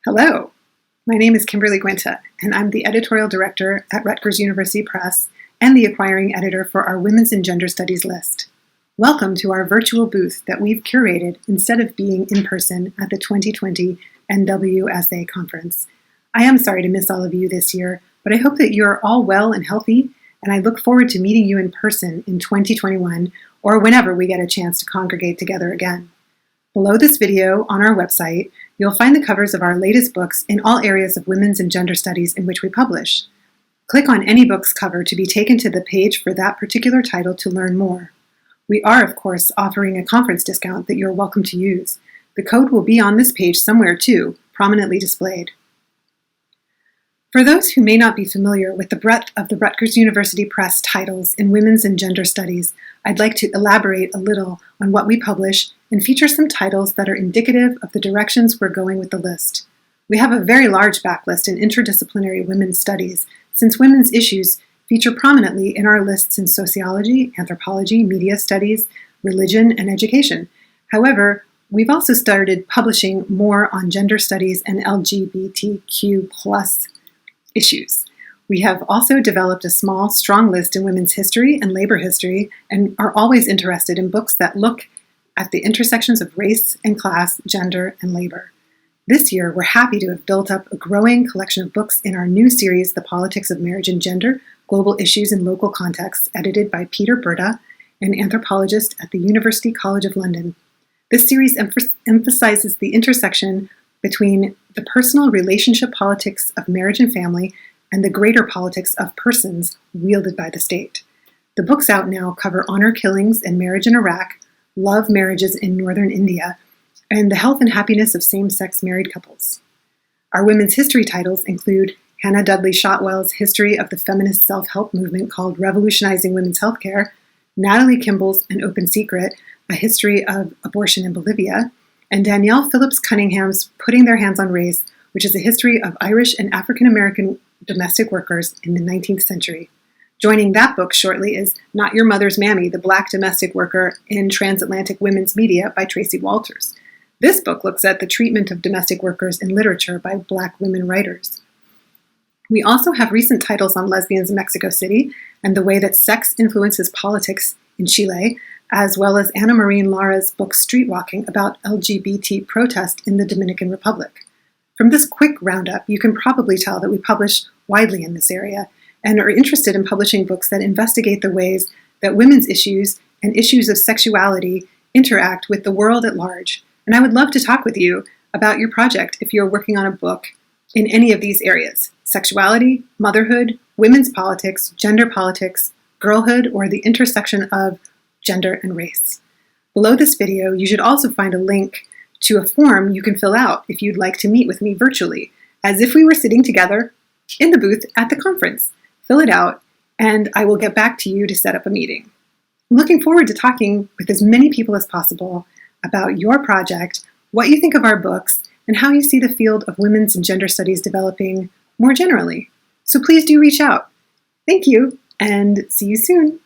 Hello, my name is Kimberly Guenta, and I'm the editorial director at Rutgers University Press and the acquiring editor for our Women's and Gender Studies list. Welcome to our virtual booth that we've curated instead of being in person at the 2020 NWSA conference. I am sorry to miss all of you this year, but I hope that you're all well and healthy, and I look forward to meeting you in person in 2021 or whenever we get a chance to congregate together again. Below this video on our website, you'll find the covers of our latest books in all areas of women's and gender studies in which we publish. Click on any book's cover to be taken to the page for that particular title to learn more. We are, of course, offering a conference discount that you're welcome to use. The code will be on this page somewhere too, prominently displayed. For those who may not be familiar with the breadth of the Rutgers University Press titles in women's and gender studies, I'd like to elaborate a little on what we publish and feature some titles that are indicative of the directions we're going with the list. We have a very large backlist in interdisciplinary women's studies, since women's issues feature prominently in our lists in sociology, anthropology, media studies, religion, and education. However, we've also started publishing more on gender studies and LGBTQ+ issues. We have also developed a small, strong list in women's history and labor history, and are always interested in books that look at the intersections of race and class, gender, and labor. This year, we're happy to have built up a growing collection of books in our new series, The Politics of Marriage and Gender, Global Issues in Local Contexts, edited by Peter Burda, an anthropologist at the University College of London. This series emphasizes the intersection between the personal relationship politics of marriage and family and the greater politics of persons wielded by the state. The books out now cover honor killings and marriage in Iraq, love marriages in northern India, and the health and happiness of same-sex married couples. Our women's history titles include Hannah Dudley Shotwell's History of the Feminist Self-Help Movement called Revolutionizing Women's Healthcare, Natalie Kimball's An Open Secret, A History of Abortion in Bolivia, and Danielle Phillips Cunningham's Putting Their Hands on Race, which is a history of Irish and African American domestic workers in the 19th century. Joining that book shortly is Not Your Mother's Mammy, the Black Domestic Worker in Transatlantic Women's Media by Tracy Walters. This book looks at the treatment of domestic workers in literature by Black women writers. We also have recent titles on lesbians in Mexico City and the way that sex influences politics in Chile, as well as Ana Marín Lara's book Streetwalking about LGBT protest in the Dominican Republic. From this quick roundup, you can probably tell that we publish widely in this area and are interested in publishing books that investigate the ways that women's issues and issues of sexuality interact with the world at large. And I would love to talk with you about your project if you're working on a book in any of these areas: sexuality, motherhood, women's politics, gender politics, girlhood, or the intersection of gender and race. Below this video, you should also find a link to a form you can fill out if you'd like to meet with me virtually, as if we were sitting together in the booth at the conference. Fill it out, and I will get back to you to set up a meeting. I'm looking forward to talking with as many people as possible about your project, what you think of our books, and how you see the field of women's and gender studies developing more generally. So please do reach out. Thank you, and see you soon.